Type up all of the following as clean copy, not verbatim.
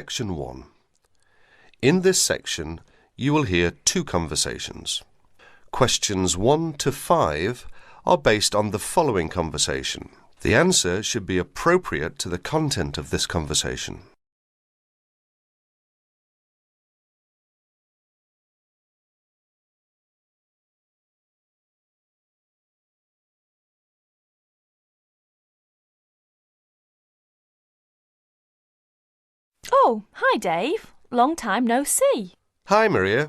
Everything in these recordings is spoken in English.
Section 1. In this section, you will hear two conversations. Questions 1 to 5 are based on the following conversation. The answer should be appropriate to the content of this conversation. Oh, hi Dave. Long time no see. Hi, Maria.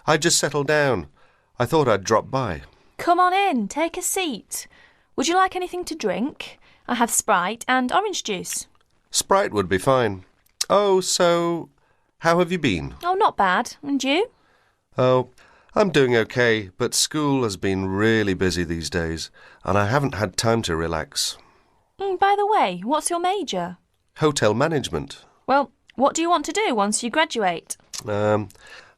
I just settled down. I thought I'd drop by. Come on in, take a seat. Would you like anything to drink? I have Sprite and orange juice. Sprite would be fine. Oh, so, how have you been? Oh, not bad. And you? Oh, I'm doing okay, but school has been really busy these days, and I haven't had time to relax. By the way, what's your major? Hotel management. Well, what do you want to do once you graduate? I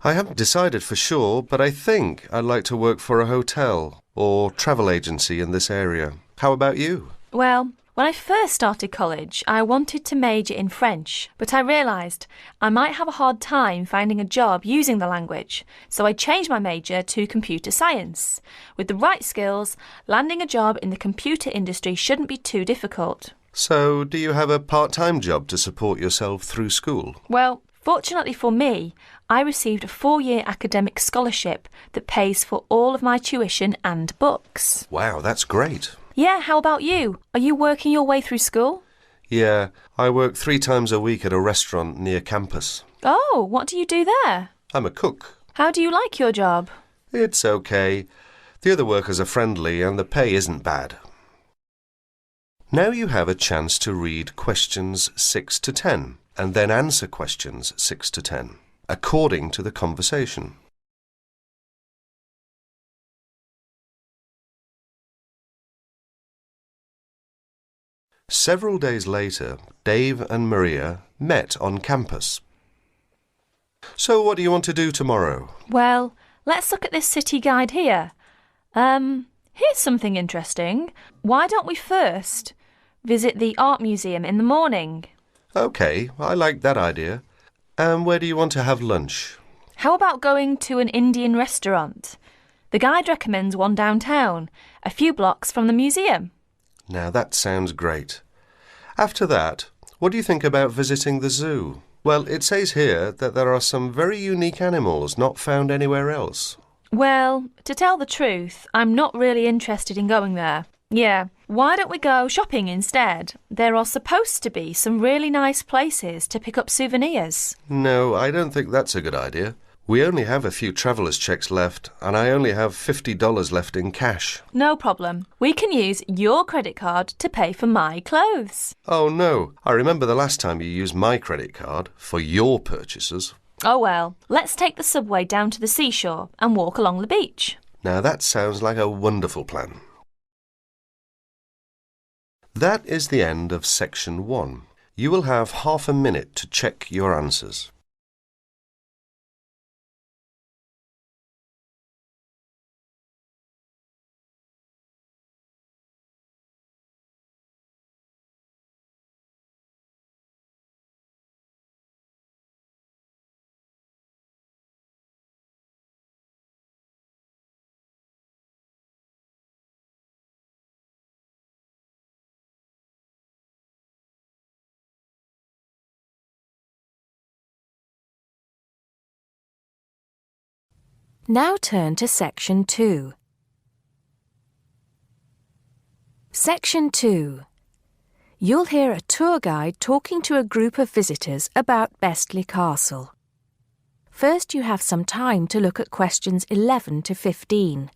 haven't decided for sure, but I think I'd like to work for a hotel or travel agency in this area. How about you? Well, when I first started college, I wanted to major in French, but I realised I might have a hard time finding a job using the language, so I changed my major to computer science. With the right skills, landing a job in the computer industry shouldn't be too difficult. So, do you have a part-time job to support yourself through school? Well, fortunately for me, I received a 4-year academic scholarship that pays for all of my tuition and books. Wow, that's great. Yeah, how about you? Are you working your way through school? Yeah, I work 3 times a week at a restaurant near campus. Oh, what do you do there? I'm a cook. How do you like your job? It's okay. The other workers are friendly and the pay isn't bad. Now you have a chance to read questions 6 to 10 and then answer questions 6 to 10, according to the conversation. Several days later, Dave and Maria met on campus. So what do you want to do tomorrow? Well, let's look at this city guide here. Here's something interesting. Why don't we first visit the art museum in the morning? OK, I like that idea. And where do you want to have lunch? How about going to an Indian restaurant? The guide recommends one downtown, a few blocks from the museum. Now that sounds great. After that, what do you think about visiting the zoo? Well, it says here that there are some very unique animals not found anywhere else. Well, to tell the truth, I'm not really interested in going there. Yeah, why don't we go shopping instead? There are supposed to be some really nice places to pick up souvenirs. No, I don't think that's a good idea. We only have a few traveller's checks left, and I only have $50 left in cash. No problem. We can use your credit card to pay for my clothes. Oh no, I remember the last time you used my credit card for your purchases. Oh well, let's take the subway down to the seashore and walk along the beach. Now that sounds like a wonderful plan. That is the end of section 1. You will have half a minute to check your answers. Now turn to Section 2. Section 2. You'll hear a tour guide talking to a group of visitors about Bestley Castle. First, you have some time to look at questions 11 to 15.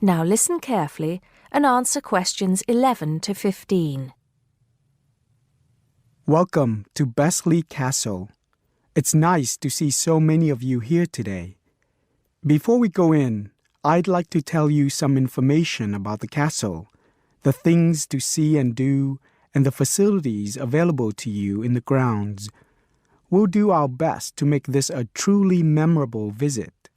Now listen carefully and answer questions 11 to 15. Welcome to Bestley Castle. It's nice to see so many of you here today. Before we go in, I'd like to tell you some information about the castle. the things to see and do, and the facilities available to you in the grounds. We'll do our best to make this a truly memorable visit.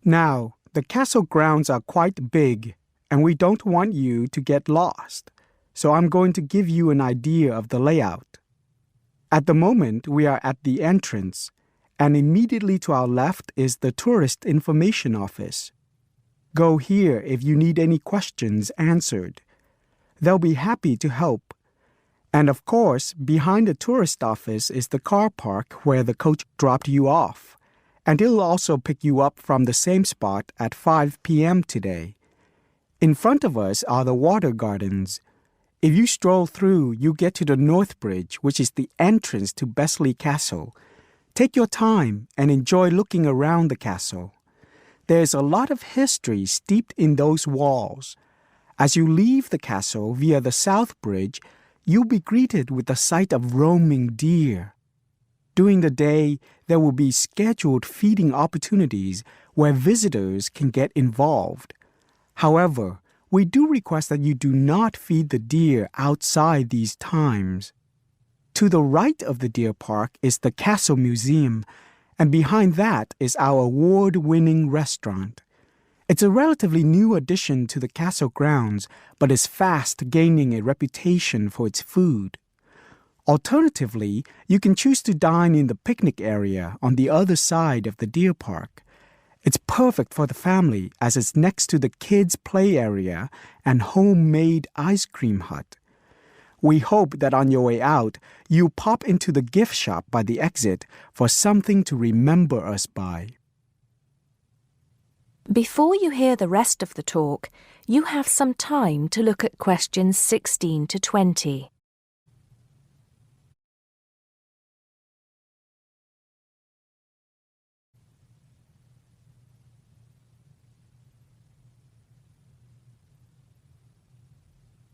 Now, the castle grounds are quite big, and we don't want you to get lost, so I'm going to give you an idea of the layout. At the moment, we are at the entrance, and immediately to our left is the Tourist Information Office. Go here if you need any questions answered. They'll be happy to help. And of course, behind the tourist office is the car park where the coach dropped you off, and it'll also pick you up from the same spot at 5 p.m. today. In front of us are the water gardens. If you stroll through, you get to the North Bridge, which is the entrance to Bestley Castle. Take your time and enjoy looking around the castle. There's a lot of history steeped in those walls. As you leave the castle via the South Bridge, you'll be greeted with the sight of roaming deer. During the day, there will be scheduled feeding opportunities where visitors can get involved. However, we do request that you do not feed the deer outside these times. To the right of the deer park is the Castle Museum, and behind that is our award-winning restaurant. It's a relatively new addition to the castle grounds, but is fast gaining a reputation for its food. Alternatively, you can choose to dine in the picnic area on the other side of the deer park. It's perfect for the family as it's next to the kids' play area and homemade ice cream hut. We hope that on your way out, you pop into the gift shop by the exit for something to remember us by. Before you hear the rest of the talk, you have some time to look at questions 16 to 20.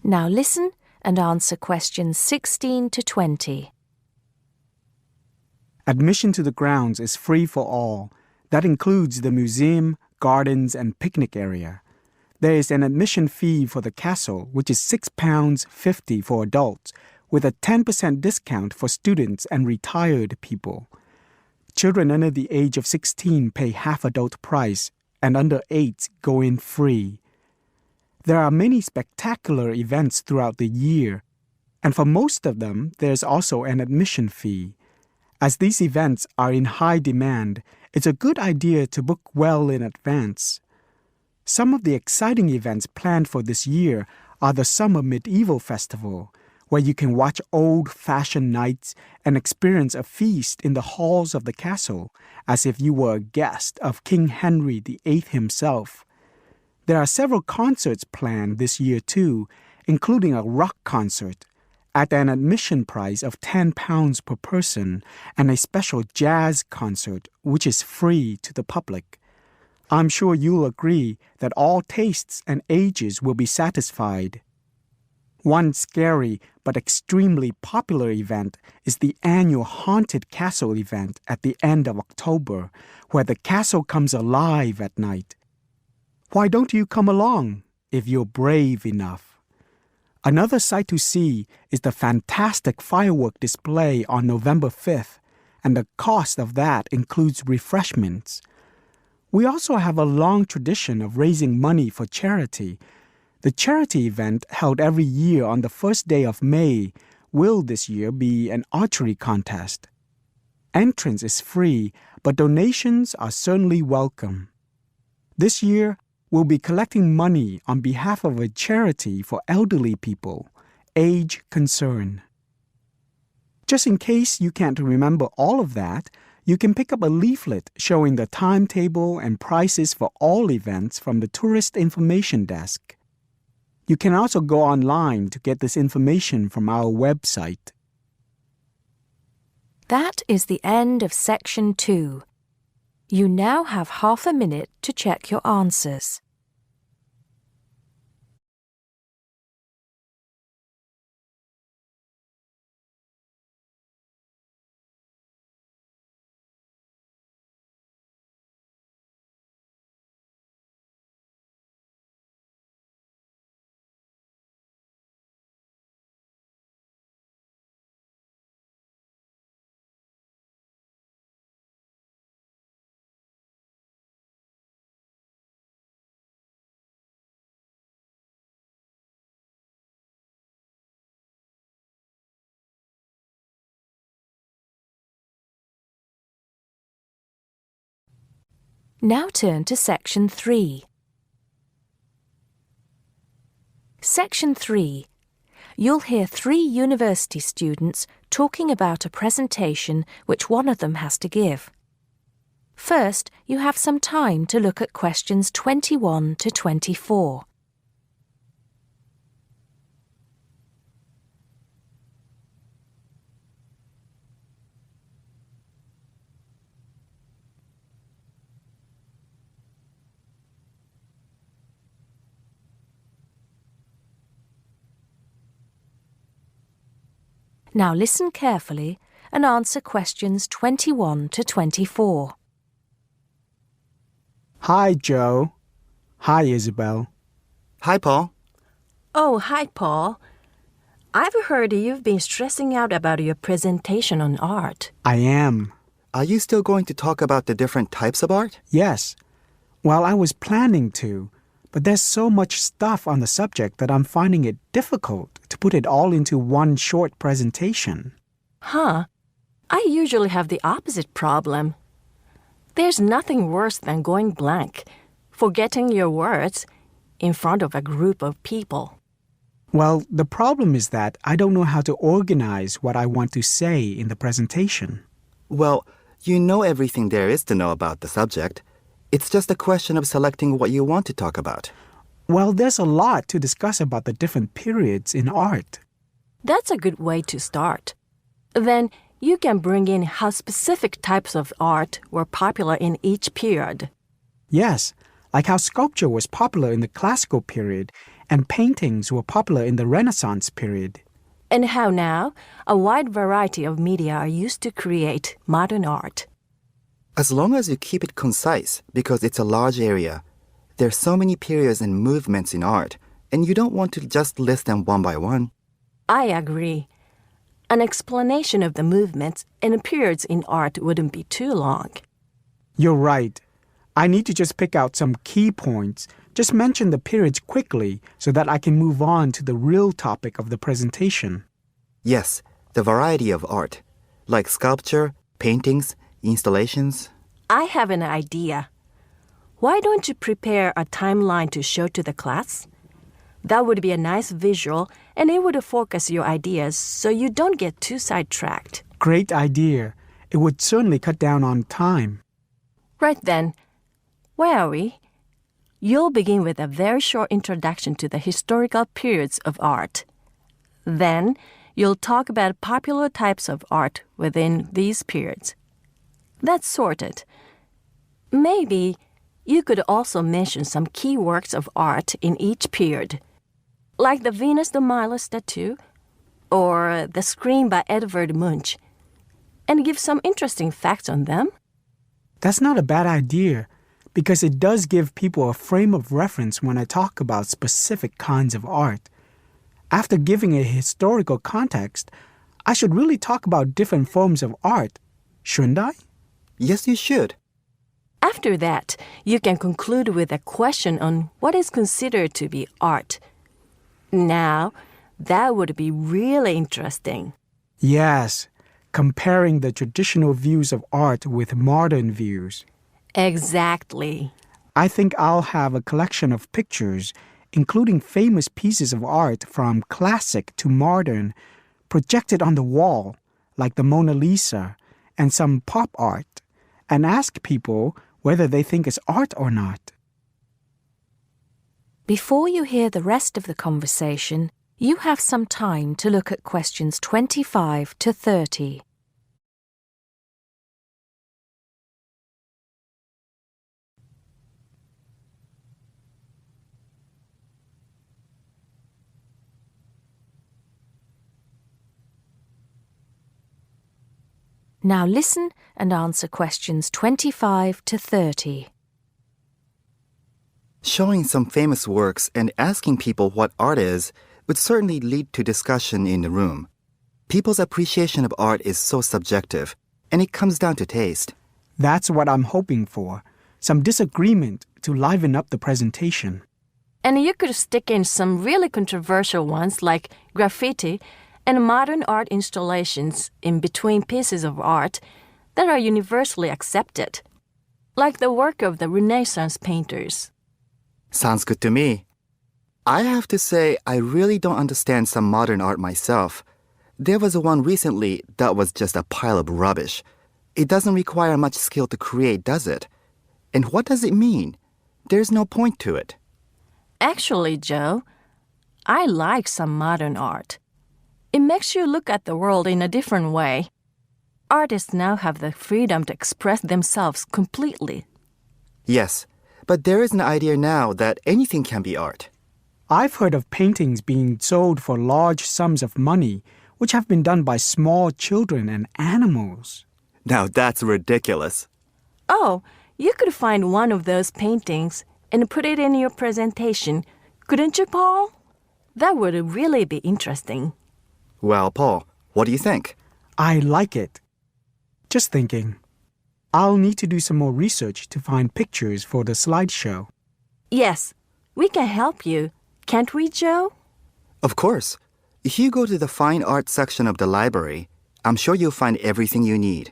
Now listen and answer questions 16 to 20. Admission to the grounds is free for all. That includes the museum, gardens, and picnic area. There is an admission fee for the castle, which is £6.50 for adults, with a 10% discount for students and retired people. Children under the age of 16 pay half adult price, and under 8 go in free. There are many spectacular events throughout the year, and for most of them, there's also an admission fee. As these events are in high demand, it's a good idea to book well in advance. Some of the exciting events planned for this year are the Summer Medieval Festival, where you can watch old-fashioned knights and experience a feast in the halls of the castle, as if you were a guest of King Henry VIII himself. There are several concerts planned this year too, including a rock concert at an admission price of £10 per person and a special jazz concert which is free to the public. I'm sure you'll agree that all tastes and ages will be satisfied. One scary but extremely popular event is the annual Haunted Castle event at the end of October, where the castle comes alive at night. Why don't you come along if you're brave enough? Another sight to see is the fantastic firework display on November 5th, and the cost of that includes refreshments. We also have a long tradition of raising money for charity. The charity event held every year on the first day of May will this year be an archery contest. Entrance is free, but donations are certainly welcome. This year, we'll be collecting money on behalf of a charity for elderly people, Age Concern. Just in case you can't remember all of that, you can pick up a leaflet showing the timetable and prices for all events from the Tourist Information Desk. You can also go online to get this information from our website. That is the end of section 2. You now have half a minute to check your answers. Now turn to Section 3. Section 3. You'll hear 3 university students talking about a presentation which one of them has to give. First, you have some time to look at questions 21 to 24. Now listen carefully and answer questions 21 to 24. Hi, Joe. Hi, Isabel. Hi, Paul. Oh, hi, Paul. I've heard you've been stressing out about your presentation on art. I am. Are you still going to talk about the different types of art? Yes. Well, I was planning to, but there's so much stuff on the subject that I'm finding it difficult to put it all into one short presentation. Huh. I usually have the opposite problem. There's nothing worse than going blank, forgetting your words in front of a group of people. Well, the problem is that I don't know how to organize what I want to say in the presentation. Well, you know everything there is to know about the subject. It's just a question of selecting what you want to talk about. Well, there's a lot to discuss about the different periods in art. That's a good way to start. Then you can bring in how specific types of art were popular in each period. Yes, like how sculpture was popular in the classical period and paintings were popular in the Renaissance period. And how now a wide variety of media are used to create modern art. As long as you keep it concise, because it's a large area, there's so many periods and movements in art, and you don't want to just list them one by one. I agree. An explanation of the movements and periods in art wouldn't be too long. You're right. I need to just pick out some key points. Just mention the periods quickly so that I can move on to the real topic of the presentation. Yes, the variety of art, like sculpture, paintings, installations. I have an idea. Why don't you prepare a timeline to show to the class? That would be a nice visual, and it would focus your ideas so you don't get too sidetracked. Great idea. It would certainly cut down on time. Right then, where are we? You'll begin with a very short introduction to the historical periods of art. Then, you'll talk about popular types of art within these periods. That's sorted. Maybe you could also mention some key works of art in each period, like the Venus de Milo statue or the Scream by Edvard Munch, and give some interesting facts on them. That's not a bad idea, because it does give people a frame of reference when I talk about specific kinds of art. After giving a historical context, I should really talk about different forms of art, shouldn't I? Yes, you should. After that, you can conclude with a question on what is considered to be art. Now, that would be really interesting. Yes, comparing the traditional views of art with modern views. Exactly. I think I'll have a collection of pictures, including famous pieces of art from classic to modern, projected on the wall, like the Mona Lisa, and some pop art, and ask people whether they think it's art or not. Before you hear the rest of the conversation, you have some time to look at questions 25 to 30. Now listen and answer questions 25 to 30. Showing some famous works and asking people what art is would certainly lead to discussion in the room. People's appreciation of art is so subjective, and it comes down to taste. That's what I'm hoping for. Some disagreement to liven up the presentation. And you could stick in some really controversial ones like graffiti and modern art installations in between pieces of art that are universally accepted. like the work of the Renaissance painters. Sounds good to me. I have to say, I really don't understand some modern art myself. There was one recently that was just a pile of rubbish. It doesn't require much skill to create, does it? And what does it mean? There's no point to it. Actually, Joe, I like some modern art. It makes you look at the world in a different way. Artists now have the freedom to express themselves completely. Yes, but there is an idea now that anything can be art. I've heard of paintings being sold for large sums of money, which have been done by small children and animals. Now that's ridiculous. Oh, you could find one of those paintings and put it in your presentation, couldn't you, Paul? That would really be interesting. Well, Paul, what do you think? I like it. Just thinking. I'll need to do some more research to find pictures for the slideshow. Yes, we can help you. Can't we, Joe? Of course. If you go to the fine art section of the library, I'm sure you'll find everything you need.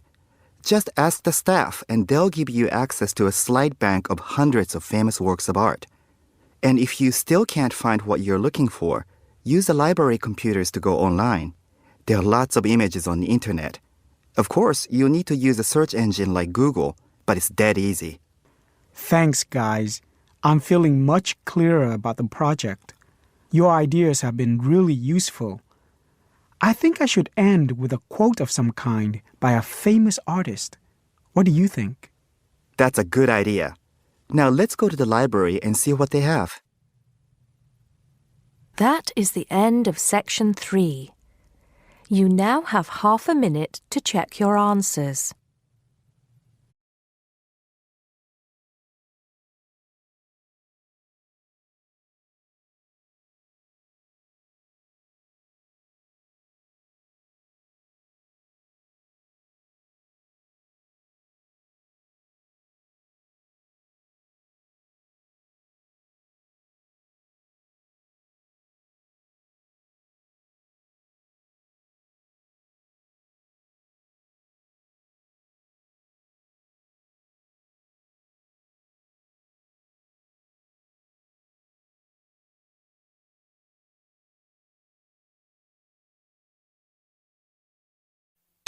Just ask the staff and they'll give you access to a slide bank of hundreds of famous works of art. And if you still can't find what you're looking for, use the library computers to go online. There are lots of images on the internet. Of course, you'll need to use a search engine like Google, but it's dead easy. Thanks, guys. I'm feeling much clearer about the project. Your ideas have been really useful. I think I should end with a quote of some kind by a famous artist. What do you think? That's a good idea. Now let's go to the library and see what they have. That is the end of section 3. You now have half a minute to check your answers.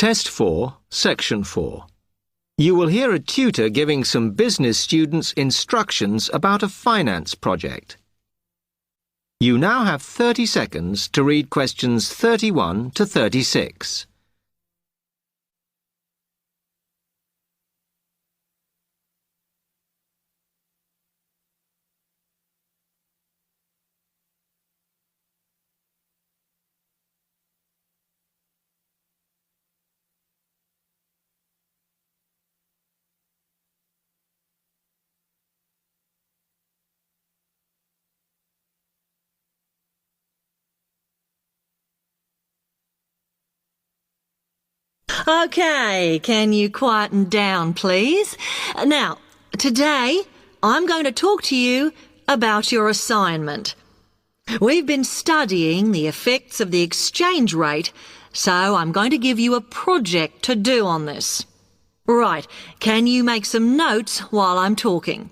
Test 4, Section 4. You will hear a tutor giving some business students instructions about a finance project. You now have 30 seconds to read questions 31 to 36. OK, can you quieten down, please? Now, today I'm going to talk to you about your assignment. We've been studying the effects of the exchange rate, so I'm going to give you a project to do on this. Right, can you make some notes while I'm talking?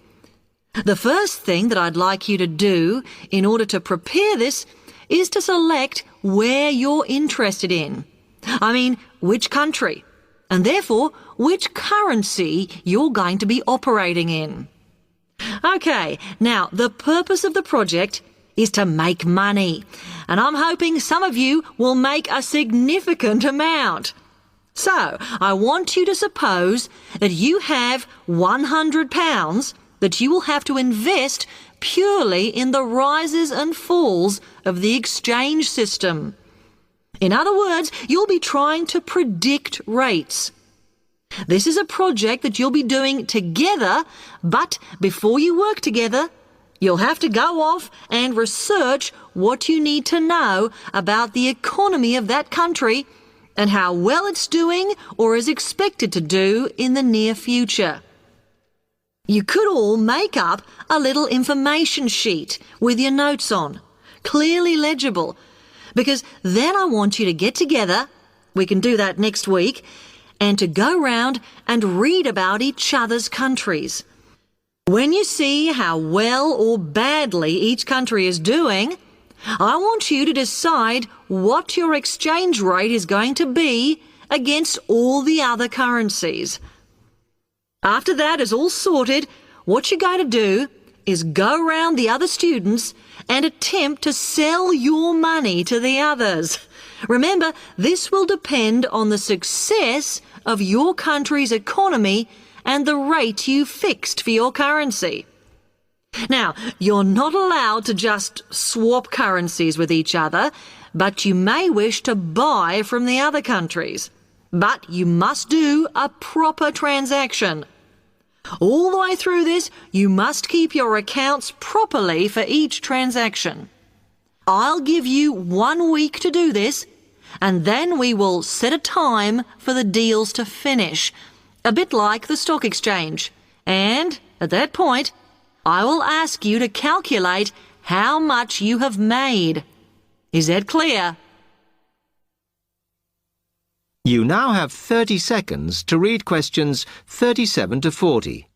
The first thing that I'd like you to do in order to prepare this is to select where you're interested in. I mean, which country, and therefore which currency you're going to be operating in. OK, now the purpose of the project is to make money, and I'm hoping some of you will make a significant amount. So, I want you to suppose that you have £100 that you will have to invest purely in the rises and falls of the exchange system. In other words, you'll be trying to predict rates. This is a project that you'll be doing together, but before you work together, you'll have to go off and research what you need to know about the economy of that country and how well it's doing or is expected to do in the near future. You could all make up a little information sheet with your notes on, clearly legible, because then I want you to get together, we can do that next week, and to go round and read about each other's countries. When you see how well or badly each country is doing, I want you to decide what your exchange rate is going to be against all the other currencies. After that is all sorted, what you're going to do is go round the other students and attempt to sell your money to the others. Remember, this will depend on the success of your country's economy and the rate you fixed for your currency. Now, you're not allowed to just swap currencies with each other, but you may wish to buy from the other countries. But you must do a proper transaction. All the way through this, you must keep your accounts properly for each transaction. I'll give you 1 week to do this, and then we will set a time for the deals to finish, a bit like the stock exchange. And at that point, I will ask you to calculate how much you have made. Is that clear? You now have 30 seconds to read questions 37 to 40.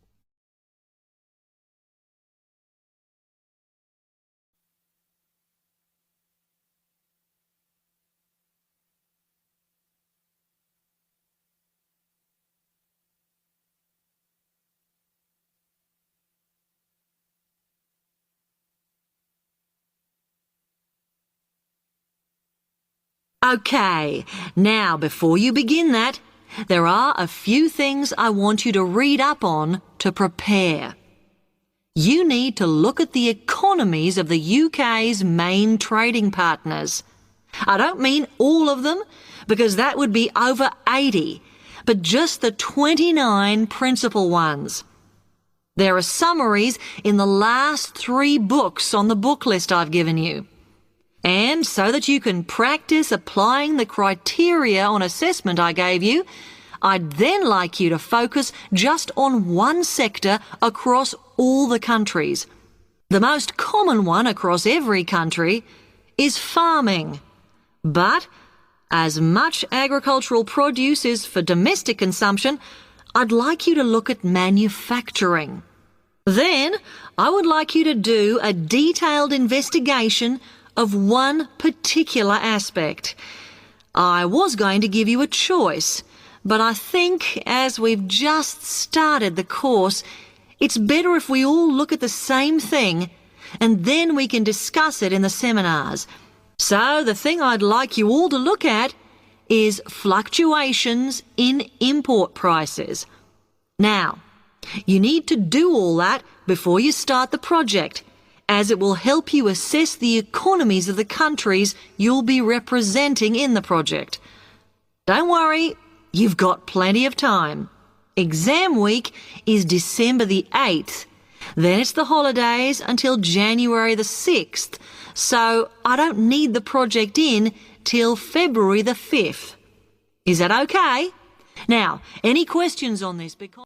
Okay, now before you begin that, there are a few things I want you to read up on to prepare. You need to look at the economies of the UK's main trading partners. I don't mean all of them, because that would be over 80, but just the 29 principal ones. There are summaries in the last 3 books on the book list I've given you. And so that you can practice applying the criteria on assessment I gave you, I'd then like you to focus just on one sector across all the countries. The most common one across every country is farming. But as much agricultural produce is for domestic consumption, I'd like you to look at manufacturing. Then I would like you to do a detailed investigation of one particular aspect. I was going to give you a choice, but I think as we've just started the course, it's better if we all look at the same thing and then we can discuss it in the seminars. So the thing I'd like you all to look at is fluctuations in import prices. Now, you need to do all that before you start the project, as it will help you assess the economies of the countries you'll be representing in the project. Don't worry, you've got plenty of time. Exam week is December the 8th. Then it's the holidays until January the 6th, so I don't need the project in till February the 5th. Is that okay? Now, any questions on this? Because